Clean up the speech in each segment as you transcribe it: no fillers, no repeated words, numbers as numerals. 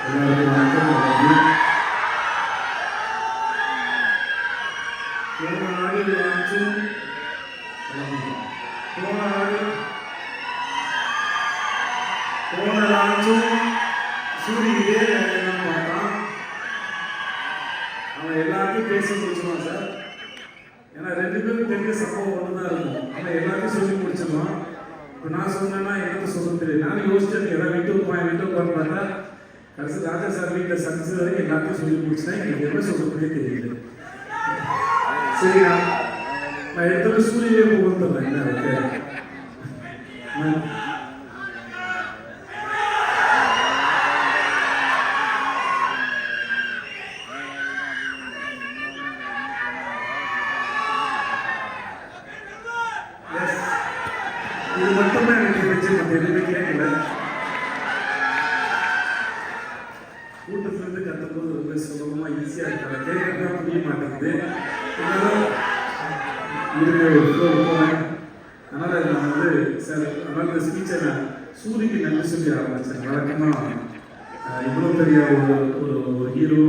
எல்லாருக்கும் வணக்கம். போன ஆண்டு லான்ச்சும் சூரியனே பார்த்தான். அவன் எல்லாத்தையும் பேச முடிச்சுவான் சார். ஏன்னா 2 பேரும் தெரிஞ்ச சம்பவம் ஒன்று தான் இருக்கும். அவன் எல்லாத்தையும் சொல்லி முடிச்சிருவான். இப்போ நான் சொன்னேன்னா எனக்கு சொல்ல தெரியும். நான் யோசிச்சேன் எதாவது வீட்டுக்கு பார்த்தா கடைசி ராஜா சார் வீட்டில் சக்ஸஸ் வரைக்கும் எல்லாத்தையும் சொல்லி முடிச்சேன். எனக்கு என்ன சொல்றதுனே தெரியல. சரி, நான் எடுத்து சூரியனே புகழ்ந்துடுறேன். என்ன இருக்கு இது மட்டும்தான் எனக்கு வச்சு நம்ம எதுவுமே கேட்கல. கூட்டத்திலிருந்து கற்றும்போது ரொம்ப சுலபமாக ஈஸியாக இருக்காங்க. கேட்கறதுதான் புரிய மாட்டேங்குது. அதனால் நான் சார் அதனால் இந்த ஸ்பீச்சை நான் சூரியக்கு நன்றி சொல்லி ஆரம்பித்தேன். வழக்கமாக இவ்வளோ பெரிய ஒரு ஹீரோ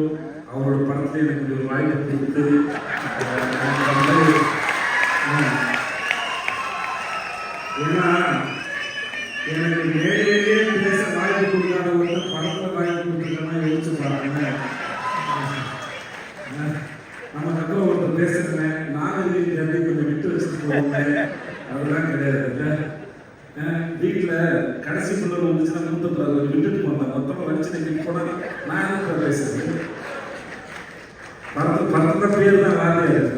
அவரோட படத்துல எனக்கு ஒரு வாய்ப்பு கொடுத்து ஏன்னா எனக்கு மேலேயே பேச வாய்ப்பு கொடுக்காத ஒரு படத்தில் வாய்ப்பு கொடுத்துருக்கேன்னா யோசிச்சு பாருங்க. நம்ம கட்டில் ஒருத்தர் பேசுகிறேன், நாகரிக அப்படி கொஞ்சம் விட்டு வச்சுட்டு போவாங்க. அதெல்லாம் கிடையாது. வீட்டில் கடைசி பிள்ளை வந்துச்சுன்னா மூத்தத்தில் விட்டுட்டு போனேன். மொத்தமாக வச்சு நீங்கள் போனால் நான் என்ன பேசுகிறேன். படத்தில் பேர் தான் வார்த்தையாது.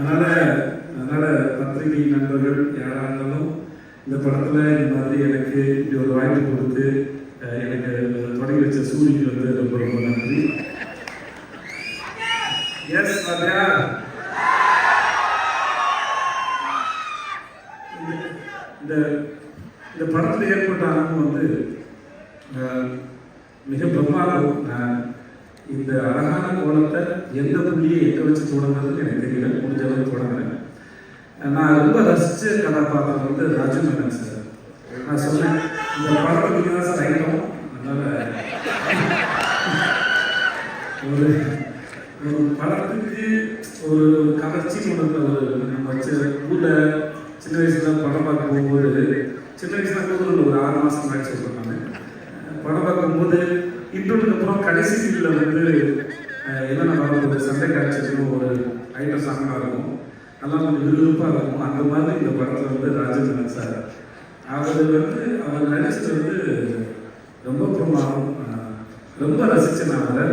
அதனால் பத்திரிகை நண்பர்கள் யாராக இருந்தாலும் இந்த படத்தில் இந்த மாதிரி எனக்கு இப்படி ஒரு வாய்ப்பு கொடுத்து எனக்கு தொடங்கி வச்ச சூரியனுக்கு ரொம்ப ரொம்ப நன்றி. எஸ் ராஜா, இந்த படத்தில் ஏற்பட்ட அனுபவம் மிக பிரமாதம். இந்த அழகான கோலத்தை எந்த புள்ளியை எங்க வச்சு தொடங்குறதுன்னு எனக்கு தெரியல. முடிஞ்ச அளவுக்கு தொடங்குறேன். நான் ரொம்ப ரசிச்ச கதாபாத்திரம் ராஜு மேனன் சார். நான் சொன்னேன் இந்த படத்தை நீங்கள் தான் சார் ஐட்டம். அதனால ஒரு படத்துக்கு ஒரு கவர்ச்சி ஒன்று நம்ம வச்சு ஊரில் சின்ன வயசுல படம் பார்க்க போகும்போது, சின்ன வயசுல போகும்போது ஒரு 6 மாதம் முன்னாடி சொல்கிறேன். நான் படம் பார்க்கும்போது இன்ட்ரோலுக்கு அப்புறம் கடைசி ஃபீல்டில் என்னென்ன படம் சண்டை காட்சியும் ஒரு ஐட்டம் சாங்காக இருக்கும். அதெல்லாம் கொஞ்சம் விறுவிறுப்பாக இருக்கும். அந்த மாதிரி இந்த படத்தில் ராஜேந்திரன் சார் அவர் நடிச்சது ரொம்ப பிரமாதம். ரொம்ப ரசித்தேன் அவரை.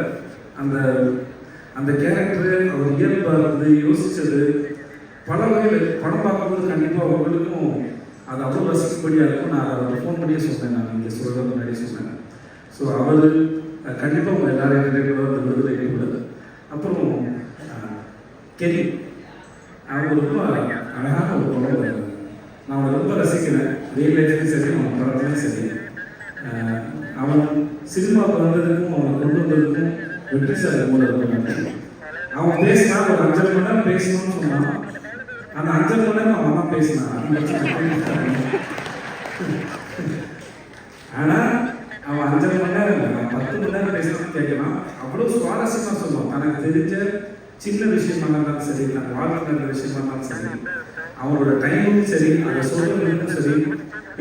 அந்த கேரக்டரு அவர் இயல்பாக இருந்து யோசித்தது பல வகையில் படம் பார்க்கும்போது கண்டிப்பாக அவங்களுக்கும் அது அவ்வளோ ரசிக்கப்படியாக இருக்கும். நான் அதை ஃபோன் பண்ணியே சொன்னேன். நான் இங்கே சொல்கிறது முன்னாடி சொன்னேன். ஸோ அவர் கண்டிப்பாக உங்கள் எல்லாரும் விருது வைக்கக்கூடாது. அப்புறம் கெரி அவங்க ரொம்ப அழகான ஒரு குழந்தை. நான் அவனை ரொம்ப ரசிக்கிறேன். ரியல் லைஃப்லையும் சரி, அவன் படத்துலையும் சரி. அவன் சினிமாவுக்கு வந்ததுக்கும் அவனை கொண்டு வந்ததுக்கும் வெற்றி சார் கூட இருக்கும். அவன் பேசினா ஒரு 5 மணி நேரம் பேசணும்னு சொன்னான். அந்த 5 மணி நேரம் அவன் தான் பேசினான். ஆனால் அவன் 5 மணி நேரம் இல்லை, அவன் 10 மணி நேரம் பேசணும்னு கேட்கலாம். அவ்வளோ சுவாரஸ்யமாக சொல்லுவான். தனக்கு தெரிஞ்ச சின்ன விஷயமா இருந்தாலும் சரி, தன் வாழ்க்கை நல்ல விஷயமா இருந்தாலும் சரி, அவனோட டைமும் சரி, அதை சொல்றதுக்கும் சரி,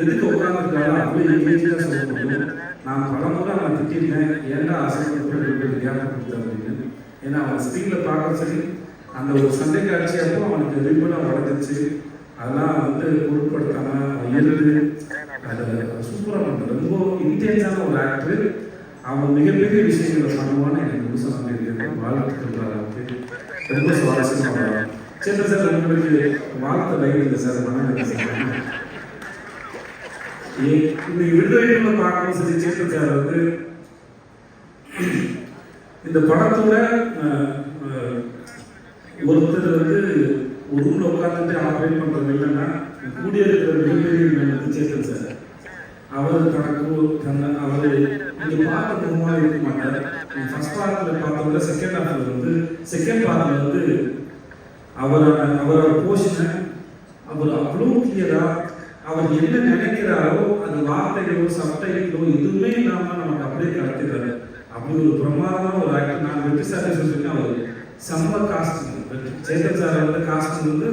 எதுக்கு உட்காந்துருக்காலும் அவ்வளோ எங்கேஜாக சொல்ல முடியும். நான் பலமுறை அவனை திட்டிருக்கேன், ஏன்டா ஆசைப்பட்டு வியாபாரம் கொடுத்தேன் அப்படின்னு. ஏன்னா அவன் ஸ்க்ரீனில் பார்க்க சரி, அந்த ஒரு சண்டை காட்சி அப்போ அவனுக்கு ரிப்பனாக உடஞ்சிச்சு. அதெல்லாம் பொருட்படுத்தாமல் எழுது அதை சூப்பராக பண்ணுறது. ரொம்ப இன்டென்ஸான ஒரு ஆக்டர். அவன் மிகப்பெரிய விஷயங்களை பண்ணுவான்னு எனக்கு முழுசாக நம்பியிருக்கேன். வாழ்த்துக்கள். ரொம்ப சுவாரஸ்யமாக சரி சார், உங்களுக்கு வாழ்த்த வைக்கிறது சார். மன இன்னைக்கு விடுதலை பார்க்கணும் சரி. சேத்தன் சார் இந்த படத்தோட ஒருத்தர் ஒரு ரூம்ல உட்காந்துட்டு ஆப்ரேட் பண்றது இல்லைன்னா கூடிய இருக்கிற மிகப்பெரிய சேத்தன் சார். அவர் அவர் இங்க பார்த்த முகமாக இருக்க மாட்டார். ஃபர்ஸ்ட் பார்ட்ல பார்த்தவங்க செகண்ட் பார்ட்ல அவரோட போர்ஷனை அவர் அவ்வளோ கிளியரா அவர் என்ன நினைக்கிறாரோ அது வார்த்தை வார்த்தைகளோ சப்டைட்டிலோ எதுவுமே இல்லாமல் நமக்கு அப்படியே கடத்திடுறாரு. அப்படி ஒரு பிரமாதமான ஒரு ஆக்டர். நான் வெற்றி சாரை சொல்லியிருக்கேன், அவர் செம்ம காஸ்டிங். சேத்தன் சாரை வந்து காஸ்டிங் வந்து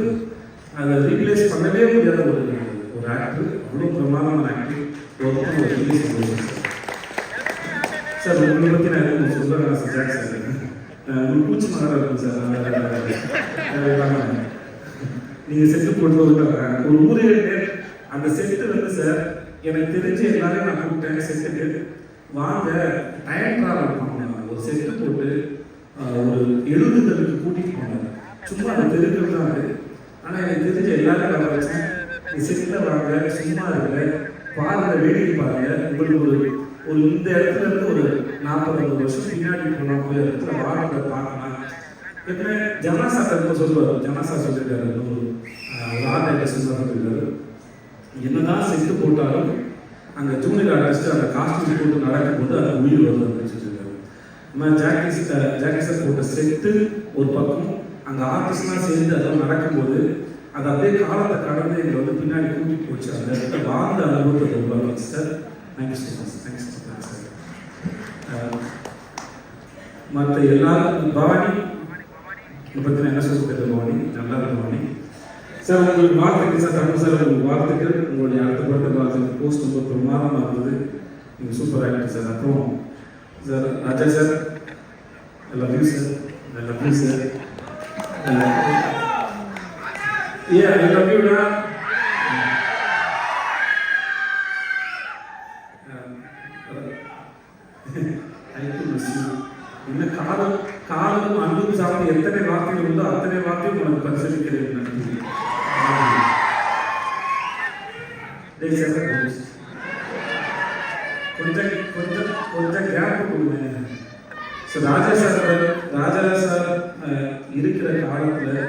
அதை ரீப்ளேஸ் பண்ணவே முடியாத ஒரு ஆக்டர். அவ்வளோ பிரமாதமான ஆக்டர். ஒரு ரிலீஸ் பண்ணுவோம் சார். உங்களை பற்றி நான் எதுவும் சொல்கிறேன் சார். ஜாக் சார் உங்களுக்கு பூச்சி மகராக இருக்கும் சார். நீங்கள் செட்டு போட்டு ஒரு ஊரே அந்த செட்டு வந்து சார் எனக்கு தெரிஞ்சு எல்லாரையும் நான் கூப்பிட்டேன் செட்டுக்கு வாங்க டைம் ட்ராவல் பண்ணாங்க. ஒரு செட்டு போட்டு ஒரு 70 கல்லுக்கு கூட்டிகிட்டு போனாங்க. சும்மா அதை தெரிஞ்சது தான் அது. ஆனால் எனக்கு தெரிஞ்ச எல்லாரும் நான் வச்சேன், செட்டில் வாங்க சும்மா இருக்கிற பாருங்க, வேடிக்கை பாருங்க. உங்களுக்கு ஒரு இந்த இடத்துல இருந்து ஒரு 40-50 வருஷம் பின்னாடி போனால் போய் இடத்துல வாங்க பார்க்கலாம். எப்பவுமே ஜனாசா தரப்ப சொல்லுவார். ஜனாசா சொல்லியிருக்காரு, ஒரு ஆர்ட் டைரக்டர் சொல்லியிருக்காரு, என்னதான் செட்டு போட்டாலும் அங்கே ஜூனியர் ஆர்டிஸ்ட் அந்த காஸ்டியூம் போட்டு நடக்கும்போது அது உயிர் வருது அப்படின்னு சொல்லியிருக்காரு. நம்ம ஜாக்கி போட்ட செட்டு ஒரு பக்கம், அங்கே ஆர்டிஸ்ட்லாம் சேர்ந்து அதெல்லாம் நடக்கும்போது அது அப்படியே காலத்தை கடந்து எங்களை வந்து பின்னாடி கூட்டிகிட்டு போச்சு. அந்த இடத்துல வாழ்ந்த அனுபவத்தை ரொம்ப sir. Thank you so much. Thanks sir. மற்ற எல்லாரும் பவானி பற்றி என்ன சொல்லிட்டு பவானி நல்லா இருக்கும். பவானி சார் உங்களுக்கு வாழ்த்துக்கள் சார். தமிழ் சார் உங்களுக்கு வாழ்த்துக்கள். உங்களுடைய அடுத்த படத்தை வாழ்த்துக்கள். போஸ்ட் ரொம்ப பிரமாதமாக இருந்தது. நீங்கள் சூப்பர் ஆக்டர் சார். அப்புறம் sir Raja sir, I love you sir. I love you sir. Yeah, I love you, Dad. இந்த காலம் அன்பும் சாப்பிட்டு எத்தனை வார்த்தைகள் உண்டோ அத்தனை வார்த்தையும் உனக்கு பரிசீலிக்கிறேன். கொஞ்சம் கேப் கொடுங்க. ராஜா சார் இருக்கிற காலத்தில்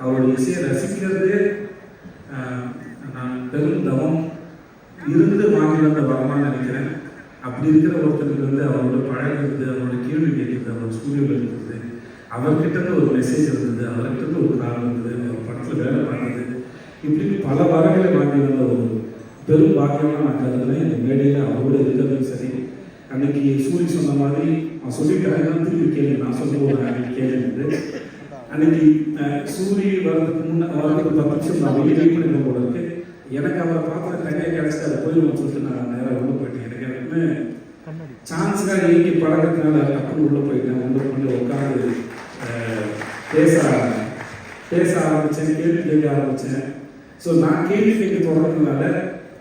அவருடைய இசையை ரசிக்கிறதே நான் பெரும் தவம் இருந்து வாங்கி வந்த வரமான்னு நினைக்கிறேன். அப்படி இருக்கிற ஒருத்தருக்கு வந்து அவரோட பழகிறது, அவரோட கேள்வி கேட்குறது, அவரோட ஸ்டூடியோவில் இருக்கிறது, அவர்கிட்ட ஒரு மெசேஜ் இருந்தது, அவர்கிட்ட ஒரு காலம் இருந்தது, அவர் படத்தில் வேலை பண்ணுறது, இப்படி பல வரங்களை வாங்கி வந்த ஒரு பெரும் பாக்கியமாக நான் கருதுனேன். இந்த மேடையில் அவரோட இருக்கிறதும் சரி. அன்னைக்கு சூரி சொன்ன மாதிரி நான் சொல்லிட்டேன், திருப்பி கேள்வி நான் சொல்ல ஒரு கேள்வி வந்து அன்னைக்கு சூரி வரதுக்கு 10 நிமிஷம் நான் வெளியே வெயிட் பண்ணி போல இருக்கு. எனக்கு அவரை பார்த்து தனியாக கிடச்சிட்டு அதை போயிடுவோம் சொல்லிட்டு நான் நேராக உள்ள போயிட்டேன். எனக்கு எனக்குமே சான்ஸ்க்காக இயக்கி பழக்கத்தினால டக்குன்னு உள்ளே போயிட்டேன். உள்ள கொண்டு உட்காந்து பேச ஆரம்பித்தேன், கேள்வி கேட்க ஆரம்பித்தேன். ஸோ நான் கேள்வி கேட்க தொடர்றதுனால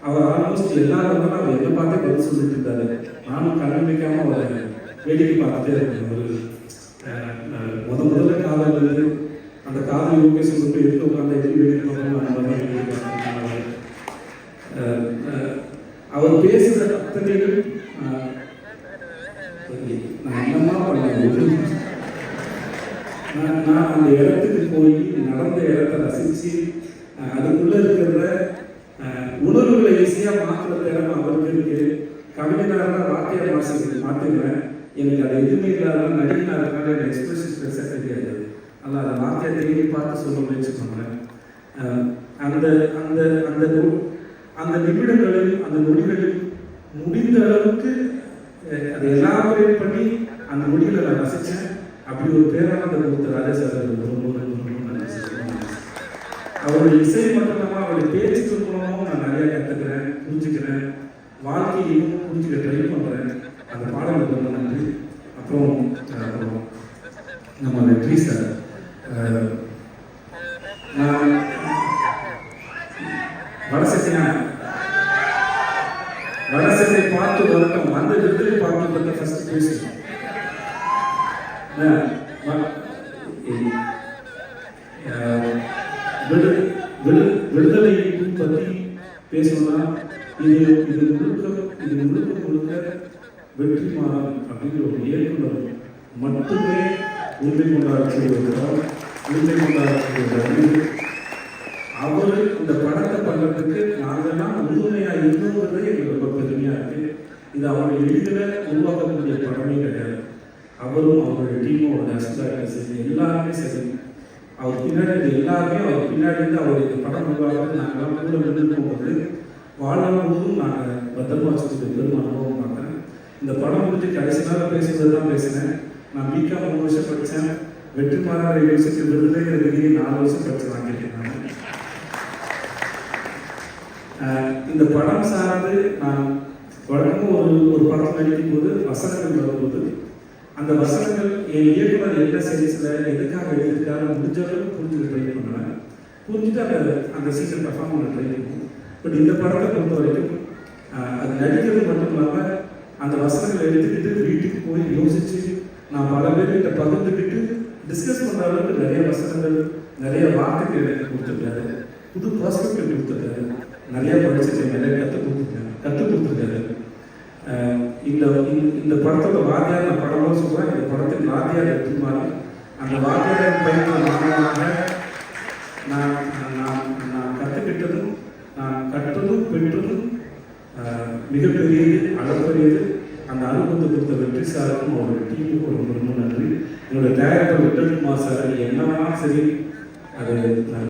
அவர் ஆல்மோஸ்ட் எல்லாரும் அவர் என்ன பார்த்தே பதில் சொல்லிட்டு இருந்தாரு. நானும் கண்ணிக்காமல் அவரை வேடிக்கை பார்த்துட்டே இருக்கேன். ஒரு முதல்ல காதல் இருந்து அந்த காதல் யோகே சொல்லிட்டு எடுத்து உட்காந்து எப்படி வேடிக்கை அவர் பேசுகிற அத்தனையும் நான் என்னமா பண்ண நான் அந்த இடத்துக்கு போய் நடந்த இடத்தை ரசித்து அதுக்குள்ளே இருக்கிற உணர்வுகளை ஈஸியாக மாற்றுற திறமை அவருக்கு இருக்கு. கவிஞராக வார்த்தையை மாற்றிடுவேன். எனக்கு அது எதுவுமே இல்லாத நடிகனாக இருக்காங்க, எனக்கு எக்ஸ்பிரஷன்ஸ் பேச தெரியாது. ஆனால் அதை வார்த்தையை தேடி பார்த்து சொல்ல முயற்சி பண்ணுறேன். அந்த அந்த அந்த அந்த நிமிடங்களில் அந்த நொடிகளில் முடிந்த அளவுக்கு அதை எலாபரேட் பண்ணி அந்த நொடிகளை நான் ரசித்தேன். அப்படி ஒரு பேரானந்த கொடுத்த ராஜா சார் ரொம்ப நன்றி சார். அவருடைய இசை மட்டும் இல்லாமல் அவருடைய பேச்சுக்கள் மூலமாகவும் நான் நிறைய கற்றுக்கிறேன், புரிஞ்சுக்கிறேன், வாழ்க்கையையும் புரிஞ்சுக்க ட்ரை பண்ணுறேன். அந்த பாடலுக்கு ரொம்ப நன்றி. அப்புறம் நம்ம வெற்றி சார், நான் வடசத்தை பார்த்து வரட்டும் அந்த விடுதலை பார்த்து பற்றி ஃபர்ஸ்ட் பேசுகிறேன். விடுதலை பற்றி பேசணும்னா இது முழுக்க வெற்றிமாறன் அப்படிங்கிற ஒரு இயக்குனர் மட்டுமே உரிமை கொண்டாடக்கூடிய அவர் இந்த படத்தை பண்ணுறதுக்கு நாங்கள்லாம் உண்மையாக இருந்தோங்கிறதே எங்களுக்கு ரொம்ப பெருமையாக இருக்குது. இது அவருடைய எளிதில் உருவாக்கக்கூடிய படமே கிடையாது. அவரும் அவருடைய டீமும் அவருடைய அசிஸ்டன்ட் சரி எல்லாருமே சரி, அவர் பின்னாடி எல்லாருமே அவர் பின்னாடி இருந்து அவர் இந்த படம் உருவாக்குறது நாங்கள்லாம் கூட நின்று போகும்போது வாழ்நாள் முழுவதும் நாங்கள் பத்திரமா முடிஞ்சு கடைசி நாள் பேசும்போது தான் பேசினேன். நான் பிகாம் 3 வருஷம் படித்தேன். வெற்றிமாறன் யூனிவர்சிட்டி விருதுங்கிற டிகிரி 4 வருஷம் படித்து வாங்கியிருக்கேன். இந்த படம் சார்ந்து நான் வழக்கமும் ஒரு படம் நடிக்கும் போது வசனங்கள் வரும்போது அந்த வசனங்கள் என் இயக்குனர் என்ன சென்ஸ்ல எதுக்காக எழுதியிருக்காரு முடிஞ்ச அளவுக்கு புரிஞ்சுக்க ட்ரை பண்ணுவேன். புரிஞ்சுட்டு அந்த சீசன் பர்ஃபார்ம் பண்ண ட்ரை பண்ணுவோம். பட் இந்த படத்தை பொறுத்த வரைக்கும் அது நடிக்கிறது மட்டும் இல்லாமல் அந்த வசனங்களை எடுத்துக்கிட்டு வீட்டுக்கு போய் யோசிச்சு நான் பல பேர்கிட்ட பகிர்ந்துக்கிட்டு டிஸ்கஸ் பண்ணுற அளவுக்கு நிறைய வசனங்கள் நிறைய வார்த்தைகள் எனக்கு கொடுத்துருக்காரு. புது பர்ஸ்பெக்டிவ் கொடுத்துருக்காரு. நிறைய படிச்சிருக்கேன், நிறைய கற்றுக் கொடுத்துருக்காரு. இந்த படத்தோட வாத்தியார் நான் படமாக சொல்கிறேன். இந்த படத்தின் வாத்தியார் வெற்றிமாறன். அந்த வாத்தியார் பயிற்சி மாணவனாக நான் கற்றுக்கிட்டதும் நான் கற்றதும் பெற்றதும் மிகப்பெரியது, அளப்பரியது. அந்த அனுபவத்தை கொடுத்த வெற்றி சாருக்கும் அவரோட டீமுக்கும் ரொம்ப ரொம்ப நன்றி. என்னோட தயாரிப்பாளர் விட்டல்குமார் சார் என்னன்னா சரி அது